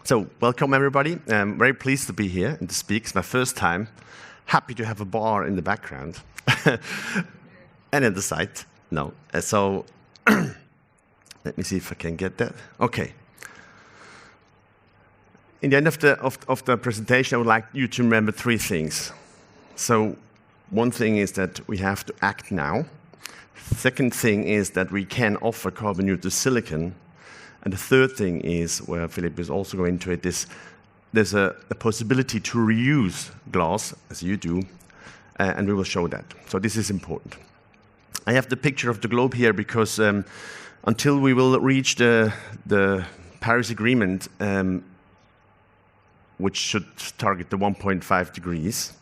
So, welcome everybody. I'm very pleased to be here and to speak. It's my first time. Happy to have a bar in the background. And at the side. No. So, let me see if I can get that. Okay. In the end of the presentation, I would like you to remember three things. So, one thing is that we have to act now. Second thing is that we can offer carbon-neutral silicon. And the third thing is, where Philippe is also going into it, is there's a possibility to reuse glass, as you do, and we will show that. So this is important. I have the picture of the globe here because until we will reach the Paris Agreement, which should target the 1.5 degrees,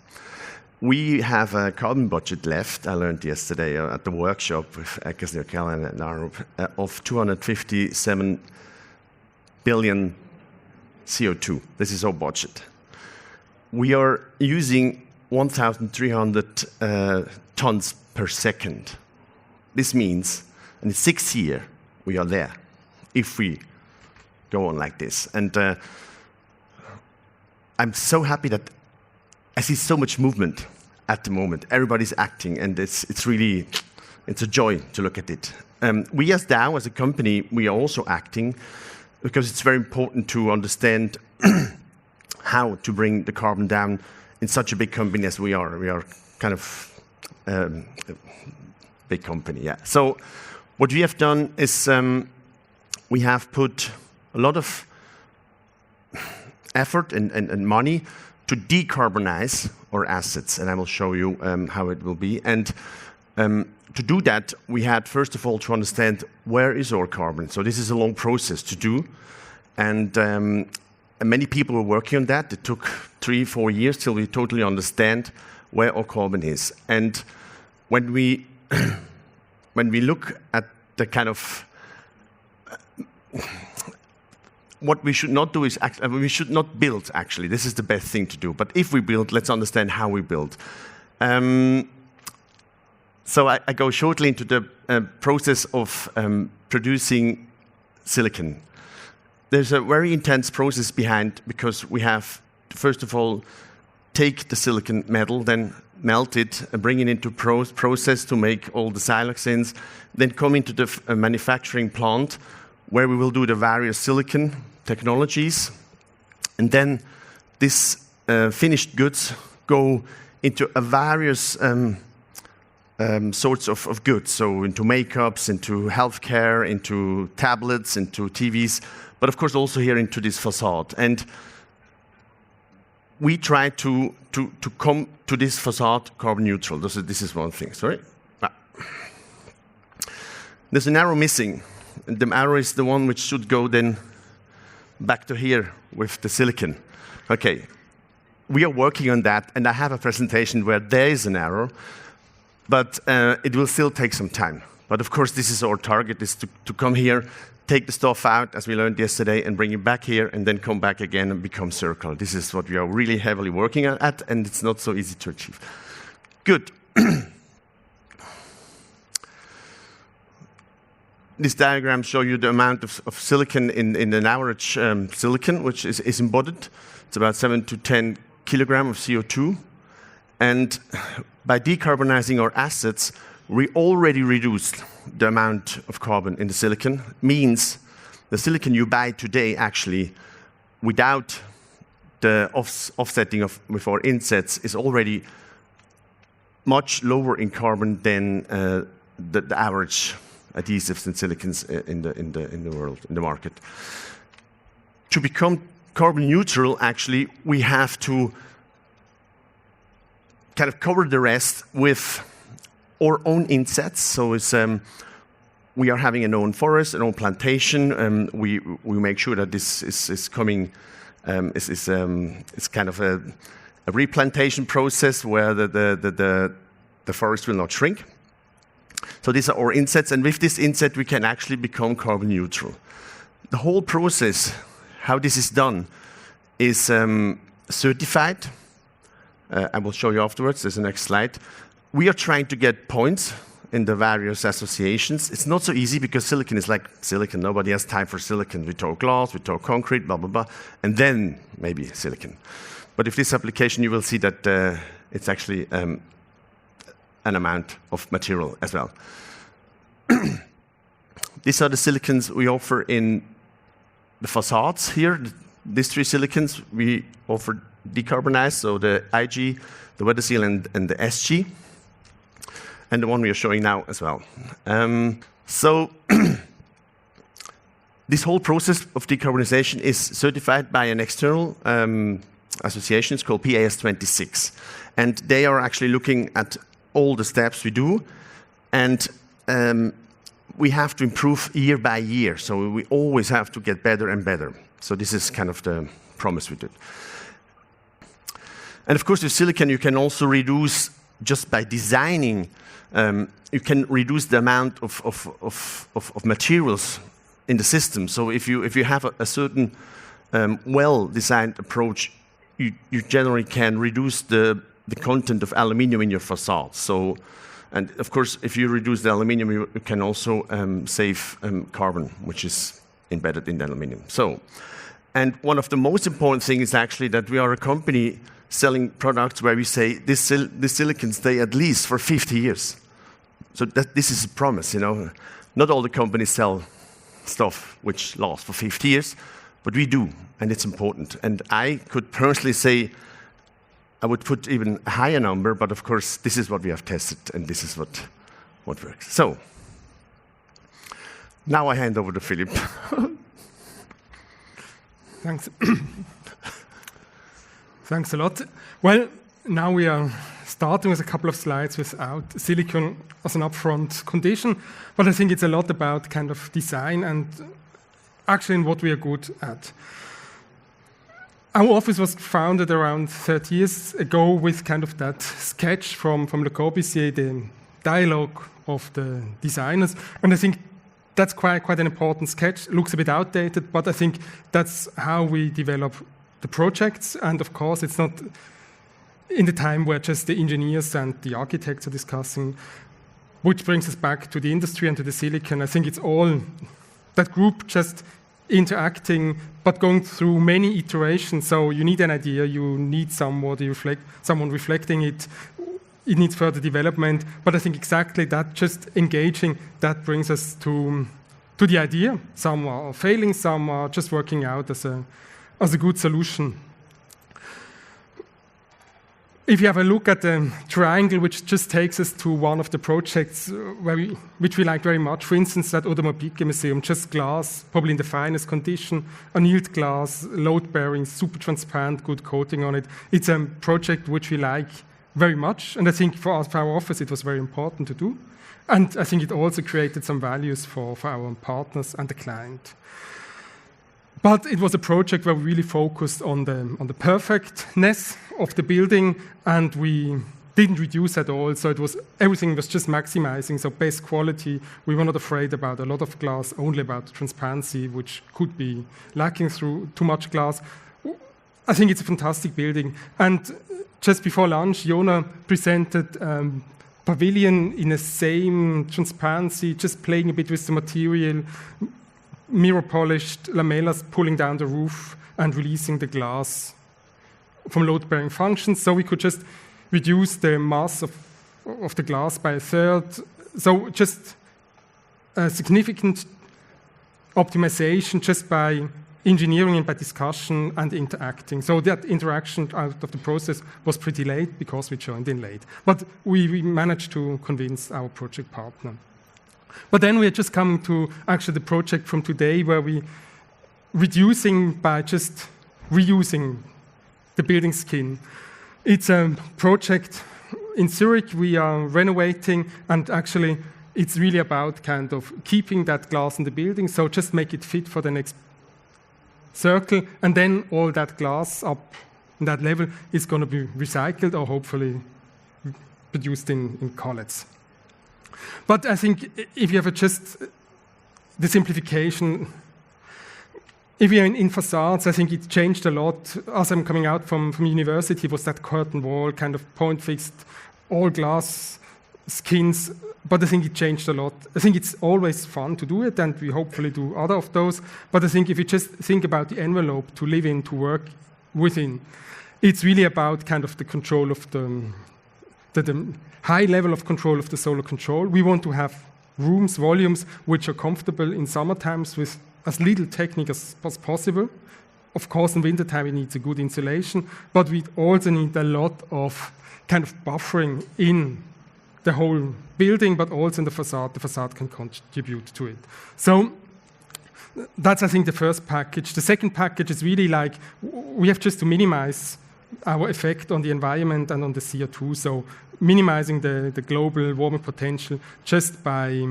we have a carbon budget left, I learned yesterday at the workshop with Eckes and Arup, of 257 billion CO2. This is our budget. We are using 1,300 tons per second. This means in the 6th year we are there, if we go on like this. And I'm so happy that I see so much movement at the moment. Everybody's acting, and it's really a joy to look at it. We as Dow, as a company, we are also acting because it's very important to understand how to bring the carbon down in such a big company as we are. We are kind of a big company, yeah. So what we have done is we have put a lot of effort and money to decarbonize our assets, and I will show you how it will be. And to do that, we had first of all to understand where is our carbon. So this is a long process to do, and many people were working on that. It took 3-4 years till we totally understand where our carbon is. And when we look at the kind of what we should not do is, we should not build, actually. This is the best thing to do. But if we build, let's understand how we build. So I go shortly into the process of producing silicon. There's a very intense process behind, because we have to, first of all, take the silicon metal, then melt it, bring it into process to make all the siloxanes, then come into the manufacturing plant, where we will do the various silicon technologies, and then these finished goods go into a various sorts of goods, so into makeups, into healthcare, into tablets, into TVs, but of course also here into this facade. And we try to come to this facade carbon neutral. This is one thing, sorry. There's an arrow missing. The arrow is the one which should go then back to here with the silicon. Okay, we are working on that, and I have a presentation where there is an arrow, but it will still take some time. But of course, this is our target, is to come here, take the stuff out, as we learned yesterday, and bring it back here, and then come back again and become circular. This is what we are really heavily working at, and it's not so easy to achieve. Good. This diagram shows you the amount of silicon in an average silicon, which is embodied. It's about 7 to 10 kilograms of CO2. And by decarbonizing our assets, we already reduced the amount of carbon in the silicon. Means the silicon you buy today, actually, without the offsetting with our insets, is already much lower in carbon than the average adhesives and silicons in the world, in the market. To become carbon neutral, actually, we have to kind of cover the rest with our own insets. So it's we are having an own forest, an own plantation. We make sure that this is coming. It's kind of a replantation process where the forest will not shrink. So these are our insets, and with this inset we can actually become carbon neutral. The whole process, how this is done, is certified. I will show you afterwards. There's the next slide. We are trying to get points in the various associations. It's not so easy because silicon is like silicon. Nobody has time for silicon. We talk glass, we talk concrete, blah, blah, blah, and then maybe silicon. But if this application, you will see that it's actually an amount of material as well. These are the silicons we offer in the facades here. These 3 silicons we offer decarbonized, so the IG, the weather seal, and the SG, and the one we are showing now as well. So this whole process of decarbonization is certified by an external association. It's called PAS26, and they are actually looking at all the steps we do, and we have to improve year by year. So we always have to get better and better. So this is kind of the promise we did. And of course, with silicon, you can also reduce, just by designing, you can reduce the amount of materials in the system. So if you have a certain well-designed approach, you generally can reduce the content of aluminium in your facade. So, and of course, if you reduce the aluminium, you can also save carbon, which is embedded in the aluminium. So, and one of the most important things is actually that we are a company selling products where we say this silicon stay at least for 50 years. So that this is a promise, you know. Not all the companies sell stuff which lasts for 50 years, but we do, and it's important. And I could personally say I would put even a higher number, but of course this is what we have tested, and this is what works. So now I hand over to Philippe. Thanks. Thanks a lot. Well, now we are starting with a couple of slides without silicon as an upfront condition, but I think it's a lot about kind of design and actually in what we are good at. Our office was founded around 30 years ago with kind of that sketch from Le Corbusier, the dialogue of the designers, and I think that's quite an important sketch. It looks a bit outdated, but I think that's how we develop the projects, and of course it's not in the time where just the engineers and the architects are discussing, which brings us back to the industry and to the silicon. I think it's all that group just interacting, but going through many iterations. So you need an idea, you need someone reflecting it, it needs further development, but I think exactly that, just engaging, that brings us to the idea. Some are failing, some are just working out as a good solution. If you have a look at the triangle, which just takes us to one of the projects which we like very much, for instance, that Automobile Museum, just glass, probably in the finest condition, annealed glass, load-bearing, super transparent, good coating on it. It's a project which we like very much, and I think for our office it was very important to do. And I think it also created some values for our partners and the client. But it was a project where we really focused on the perfectness of the building, and we didn't reduce at all. So everything was just maximizing. So best quality. We were not afraid about a lot of glass, only about transparency, which could be lacking through too much glass. I think it's a fantastic building. And just before lunch, Jona presented pavilion in the same transparency, just playing a bit with the material, mirror-polished lamellas pulling down the roof and releasing the glass from load-bearing functions. So we could just reduce the mass of the glass by a third. So just a significant optimization just by engineering and by discussion and interacting. So that interaction out of the process was pretty late because we joined in late. But we managed to convince our project partner. But then we are just coming to actually the project from today where we reducing by just reusing the building skin. It's a project in Zurich we are renovating, and actually it's really about kind of keeping that glass in the building, so just make it fit for the next circle, and then all that glass up in that level is going to be recycled or hopefully produced in collets. But I think if you have just the simplification, if you're in facades, I think it changed a lot. As I'm coming out from university, was that curtain wall, kind of point-fixed, all glass skins but I think it changed a lot. I think it's always fun to do it, and we hopefully do other of those. But I think if you just think about the envelope to live in, to work within, it's really about kind of the control of the high level of control of the solar control. We want to have rooms, volumes, which are comfortable in summer times with as little technique as possible. Of course, in wintertime, it needs a good insulation, but we also need a lot of kind of buffering in the whole building, but also in the facade. The facade can contribute to it. So that's, I think, the first package. The second package is really like, we have just to minimize our effect on the environment and on the CO2, so minimizing the global warming potential just by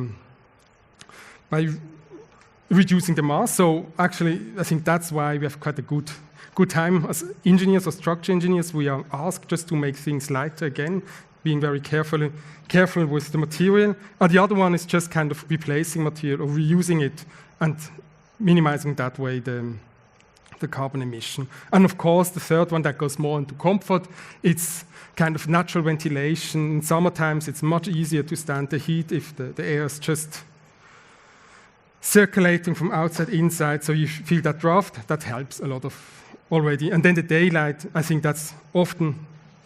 reducing the mass. So actually, I think that's why we have quite a good time as engineers or structure engineers. We are asked just to make things lighter again, being very careful with the material. And the other one is just kind of replacing material or reusing it and minimizing that way the carbon emission. And of course, the third one that goes more into comfort, it's kind of natural ventilation. In summer times, it's much easier to stand the heat if the air is just circulating from outside inside, so you feel that draft. That helps a lot of already. And then the daylight, I think that's often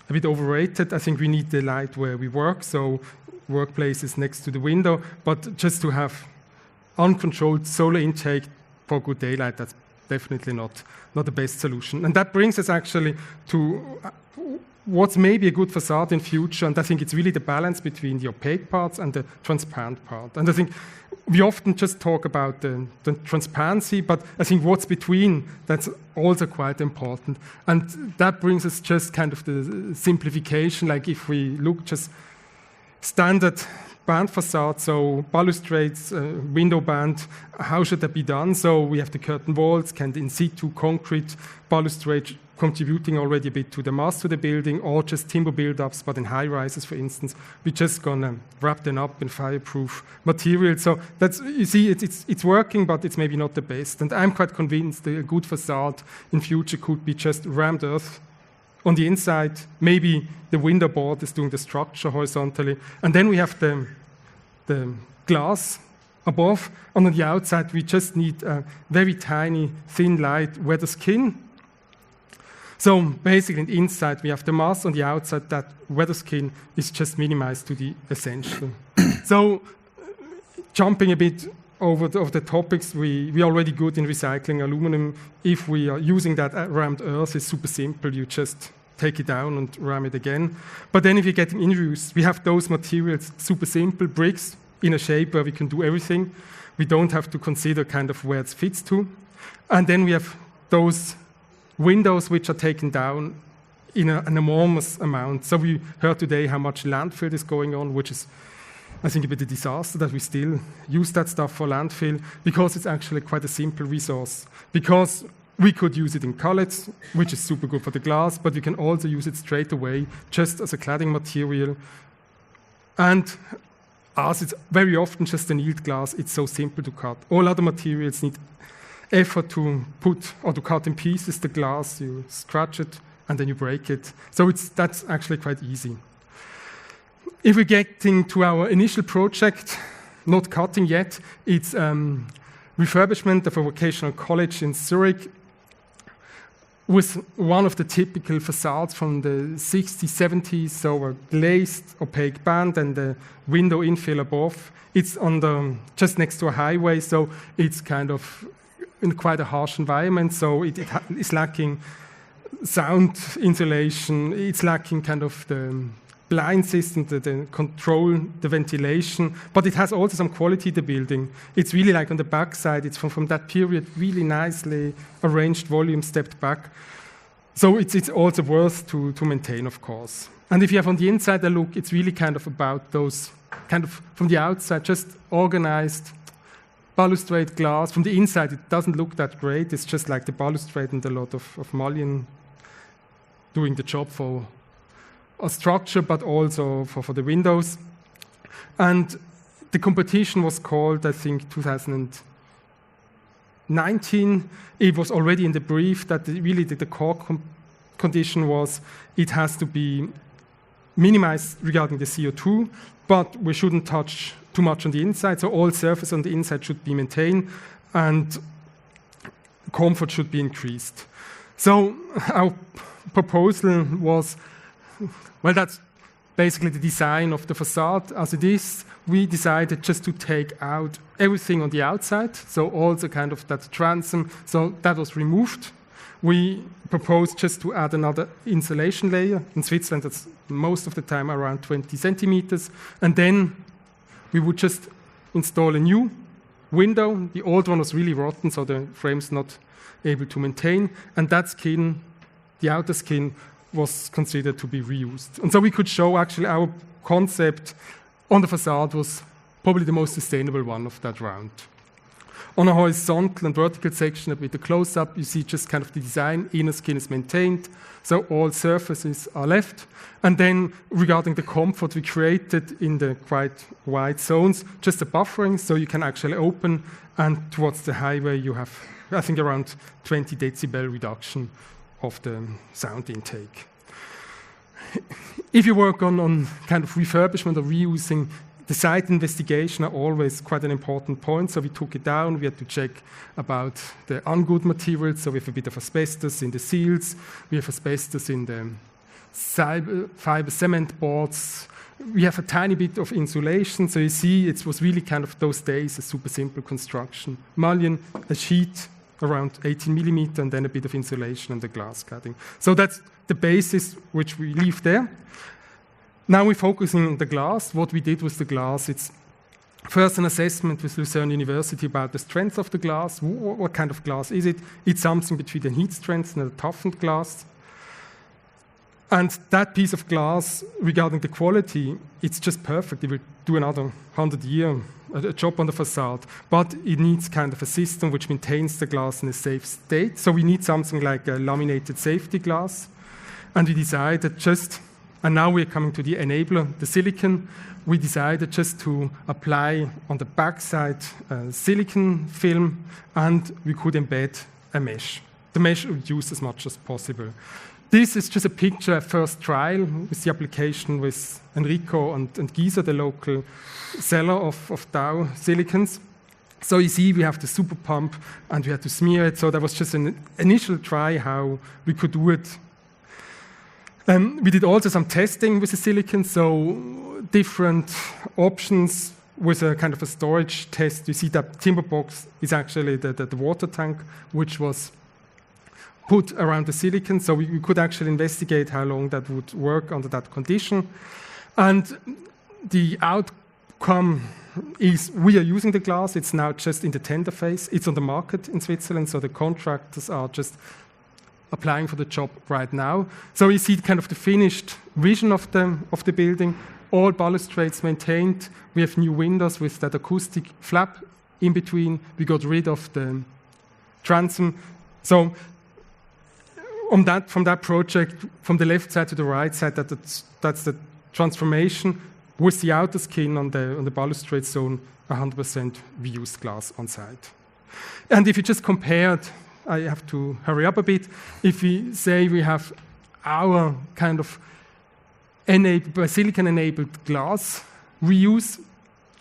a bit overrated. I think we need the light where we work, so workplaces next to the window, but just to have uncontrolled solar intake for good daylight, that's definitely not the best solution. And that brings us actually to what's maybe a good facade in future, and I think it's really the balance between the opaque parts and the transparent part. And I think we often just talk about the transparency, but I think what's between, that's also quite important. And that brings us just kind of the simplification, like if we look just standard band facade, so balustrades, window band, how should that be done? So we have the curtain walls, can the in situ concrete balustrade contributing already a bit to the mass to the building, or just timber build-ups, but in high rises, for instance, we're just gonna wrap them up in fireproof material. So that's, you see, it's working, but it's maybe not the best. And I'm quite convinced that a good facade in future could be just rammed earth on the inside. Maybe the window board is doing the structure horizontally, and then we have the glass above. And on the outside, we just need a very tiny, thin light weather skin. So basically, on the inside, we have the mass. On the outside, that weather skin is just minimized to the essential. So jumping a bit over the topics, we are already good in recycling aluminum. If we are using that rammed earth, it's super simple. You just take it down and ram it again. But then if you're getting in use, we have those materials, super simple, bricks in a shape where we can do everything. We don't have to consider kind of where it fits to. And then we have those windows which are taken down in an enormous amount. So we heard today how much landfill is going on, which is, I think, a bit of a disaster that we still use that stuff for landfill, because it's actually quite a simple resource. Because we could use it in cullets, which is super good for the glass, but we can also use it straight away just as a cladding material. And as it's very often just annealed glass, it's so simple to cut. All other materials need effort to put or to cut in pieces the glass. You scratch it and then you break it. So that's actually quite easy. If we're getting to our initial project, not cutting yet, it's refurbishment of a vocational college in Zurich with one of the typical facades from the 60s, 70s, so a glazed opaque band and the window infill above. It's just next to a highway, so it's kind of in quite a harsh environment, so it's lacking sound insulation, it's lacking kind of the blind system, the control, the ventilation, but it has also some quality, the building. It's really like on the back side, it's from that period, really nicely arranged volume stepped back. So it's also worth to maintain, of course. And if you have on the inside a look, it's really kind of about those, kind of from the outside, just organized balustrade glass. From the inside, it doesn't look that great. It's just like the balustrade and a lot of mullion doing the job for a structure, but also for the windows. And the competition was called, I think, 2019. It was already in the brief that really the core condition was it has to be minimize regarding the CO2, but we shouldn't touch too much on the inside, so all surface on the inside should be maintained, and comfort should be increased. So our proposal was, well, that's basically the design of the facade as it is. We decided just to take out everything on the outside, so also kind of that transom, so that was removed. We proposed just to add another insulation layer. In Switzerland, that's most of the time around 20 centimeters. And then we would just install a new window. The old one was really rotten, so the frame's not able to maintain. And that skin, the outer skin, was considered to be reused. And so we could show actually our concept on the facade was probably the most sustainable one of that round. On a horizontal and vertical section, with the close-up, you see just kind of the design. Inner skin is maintained, so all surfaces are left. And then regarding the comfort, we created in the quite wide zones just a buffering, so you can actually open, and towards the highway you have, I think, around 20 decibel reduction of the sound intake. If you work on kind of refurbishment or reusing, the site investigation are always quite an important point, so we took it down. We had to check about the ungood materials, so we have a bit of asbestos in the seals, we have asbestos in the fiber cement boards, we have a tiny bit of insulation, so you see it was really kind of those days a super simple construction. Mullion, a sheet around 18 millimeter, and then a bit of insulation and the glass cladding. So that's the basis which we leave there. Now we're focusing on the glass. What we did with the glass, it's first an assessment with Lucerne University about the strength of the glass. What kind of glass is it? It's something between a heat strength and a toughened glass. And that piece of glass, regarding the quality, it's just perfect. It will do another 100 years, a job on the facade. But it needs kind of a system which maintains the glass in a safe state. So we need something like a laminated safety glass. And we decided just, and now we're coming to the enabler, the silicon. We decided just to apply on the backside silicon film, and we could embed a mesh. The mesh reduced as much as possible. This is just a picture, a first trial with the application with Enrico and Gisa, the local seller of Dow silicones. So you see we have the super pump and we had to smear it. So that was just an initial try how we could do it. We did also some testing with the silicon, so different options with a kind of a storage test. You see that timber box is actually the water tank, which was put around the silicon, so we could actually investigate how long that would work under that condition. And the outcome is we are using the glass. It's now just in the tender phase. It's on the market in Switzerland, so the contractors are just applying for the job right now. So you see kind of the finished vision of the building, all balustrades maintained. We have new windows with that acoustic flap in between. We got rid of the transom. So from that project, from the left side to the right side, that's the transformation with the outer skin on the balustrade zone, 100% reused glass on site. And if you just compared, I have to hurry up a bit. If we say we have our kind of silicon-enabled glass reuse,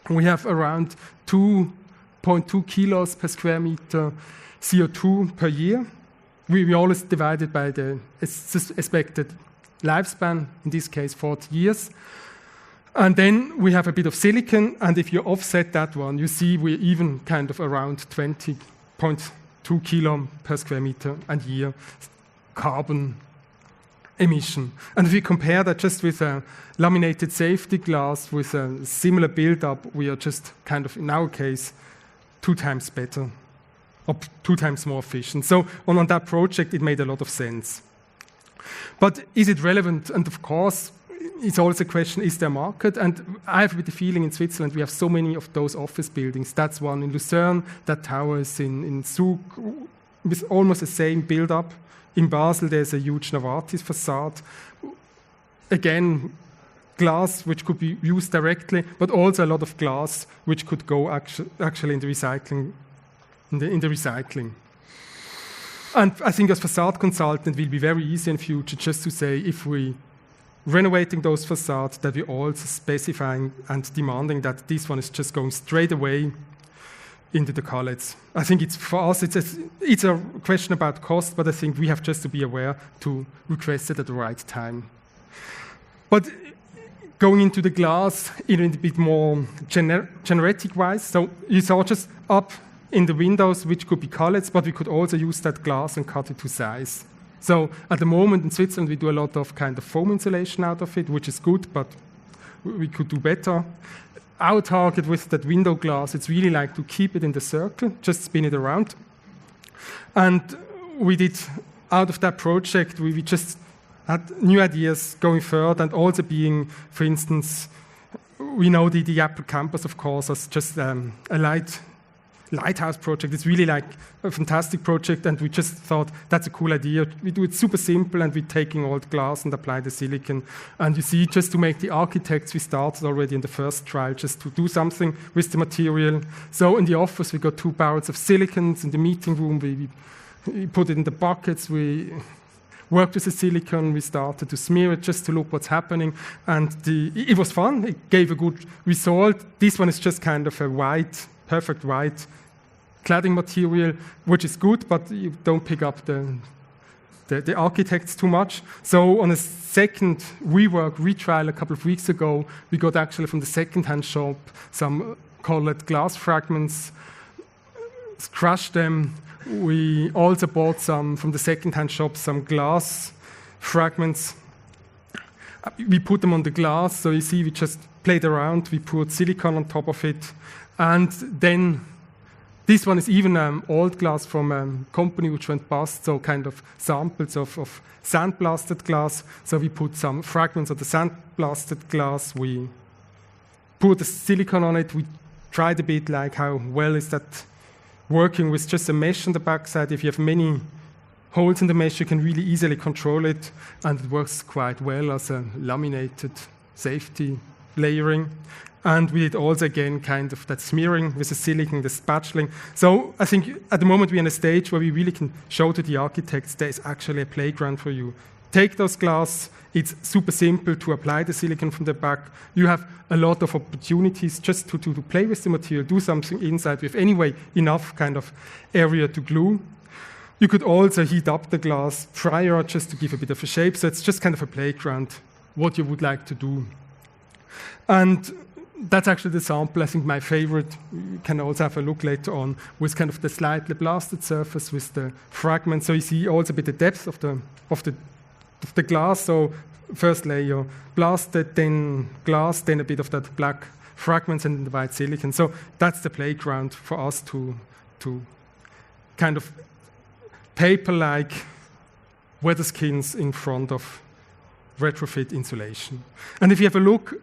we have around 2.2 kilos per square meter CO2 per year. We always divide it by the expected lifespan, in this case 40 years. And then we have a bit of silicon, and if you offset that one, you see we're even kind of around 20.2 kilo per square meter and year carbon emission. And if we compare that just with a laminated safety glass with a similar build-up, we are just kind of, in our case, 2 times better, or 2 times more efficient. So on that project, it made a lot of sense. But is it relevant? And of course, it's also a question, is there a market? And I have a bit of feeling in Switzerland, we have so many of those office buildings. That's one in Lucerne, that tower is in Zug, with almost the same build-up. In Basel, there's a huge Novartis facade. Again, glass which could be used directly, but also a lot of glass which could go actually in the recycling. And I think as facade consultant, it will be very easy in future just to say if we renovating those facades, that we're also specifying and demanding that this one is just going straight away into the collets. I think it's, for us, it's a question about cost, but I think we have just to be aware to request it at the right time. But going into the glass in a bit more generic-wise, so you saw just up in the windows, which could be collets, but we could also use that glass and cut it to size. So at the moment in Switzerland, we do a lot of kind of foam insulation out of it, which is good, but we could do better. Our target with that window glass, it's really like to keep it in the circle, just spin it around. And we did, out of that project, we just had new ideas going further, and also being, for instance, we know the Apple campus, of course, as just a lighthouse project. It's really like a fantastic project, and we just thought that's a cool idea. We do it super simple, and we're taking old glass and apply the silicon. And you see, just to make the architects, we started already in the first trial just to do something with the material. So in the office, we got 2 barrels of silicons. In the meeting room, we put it in the buckets. We worked with the silicon. We started to smear it just to look what's happening. And it was fun. It gave a good result. This one is just kind of a white, perfect white cladding material, which is good, but you don't pick up the architects too much. So on a second retrial a couple of weeks ago, we got actually from the second-hand shop some colored glass fragments, crushed them. We also bought some from the second-hand shop, some glass fragments. We put them on the glass, so you see we just played around. We put silicone on top of it. And then this one is even old glass from a company which went bust, so kind of samples of sandblasted glass. So we put some fragments of the sandblasted glass. We put the silicone on it. We tried a bit like how well is that working with just a mesh on the backside. If you have many holes in the mesh, you can really easily control it, and it works quite well as a laminated safety layering. And we did also, again, kind of that smearing with the silicone, the spatuling. So I think at the moment we're in a stage where we really can show to the architects there's actually a playground for you. Take those glass. It's super simple to apply the silicone from the back. You have a lot of opportunities just to play with the material, do something inside with anyway enough kind of area to glue. You could also heat up the glass prior just to give a bit of a shape. So it's just kind of a playground, what you would like to do. And that's actually the sample, I think my favorite. You can also have a look later on with kind of the slightly blasted surface with the fragments. So you see also a bit the depth of the glass. So first layer blasted, then glass, then a bit of that black fragments and the white silicon. So that's the playground for us to kind of paper-like weather skins in front of retrofit insulation. And if you have a look,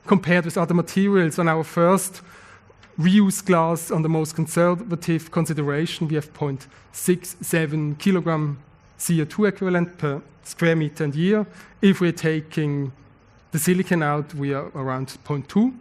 compared with other materials, on our first reuse glass, on the most conservative consideration, we have 0.67 kilogram CO2 equivalent per square meter and year. If we're taking the silicon out, we are around 0.2.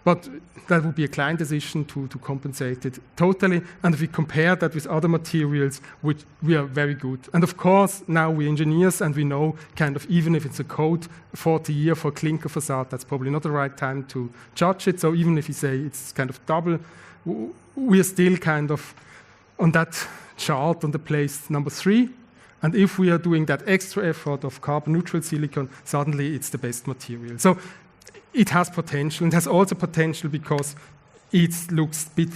But that would be a client decision to compensate it totally. And if we compare that with other materials, which we are very good. And of course, now we're engineers and we know kind of even if it's a code 40 year for clinker facade, that's probably not the right time to judge it. So even if you say it's kind of double, we are still kind of on that chart on the place number 3. And if we are doing that extra effort of carbon-neutral silicone, suddenly it's the best material. So it has potential. It has also potential because it looks a bit,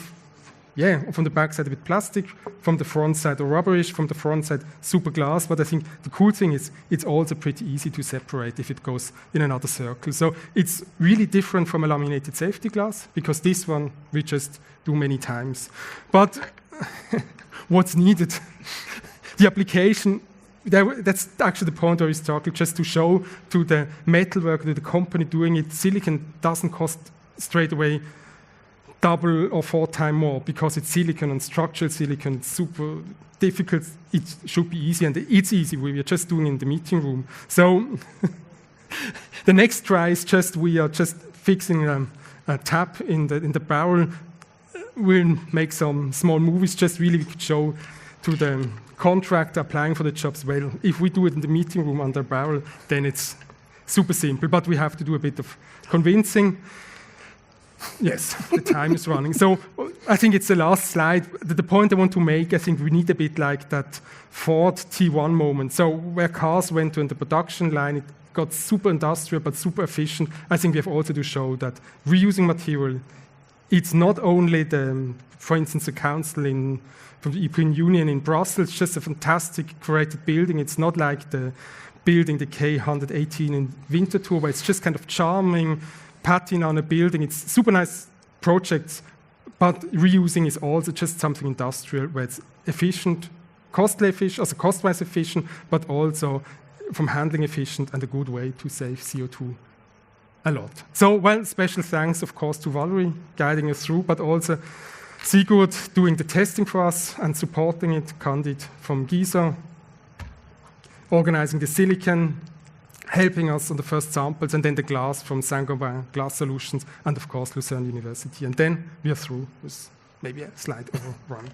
from the back side a bit plastic, from the front side rubberish, from the front side super glass. But I think the cool thing is it's also pretty easy to separate if it goes in another circle. So it's really different from a laminated safety glass because this one we just do many times. But what's needed? The application, that's actually the point where we started, just to show to the metalworker, to the company doing it, silicon doesn't cost straight away double or 4 times more because it's silicon and structural silicon, it's super difficult. It should be easy, and it's easy. We are just doing it in the meeting room. So the next try is we are just fixing a tap in the barrel. We'll make some small movies, just really we could show to the contractor applying for the jobs, well, if we do it in the meeting room under a barrel, then it's super simple, but we have to do a bit of convincing. Yes, the time is running. So I think it's the last slide. The point I want to make, I think we need a bit like that Ford T1 moment. So where cars went to the production line, it got super industrial but super efficient. I think we have also to show that reusing material, it's not only the, for instance, the council from the European Union in Brussels, just a fantastic created building. It's not like the building, the K118 in Winterthur, where it's just kind of charming, patina on a building. It's super nice projects, but reusing is also just something industrial where it's efficient, costly efficient, also cost-wise efficient, but also from handling efficient and a good way to save CO2 a lot. So, well, special thanks, of course, to Valerie guiding us through, but also Sigurd doing the testing for us and supporting it, Candid from Giza, organizing the silicon, helping us on the first samples, and then the glass from Saint-Gobain Glass Solutions, and of course Lucerne University. And then we are through with maybe a slide overrun.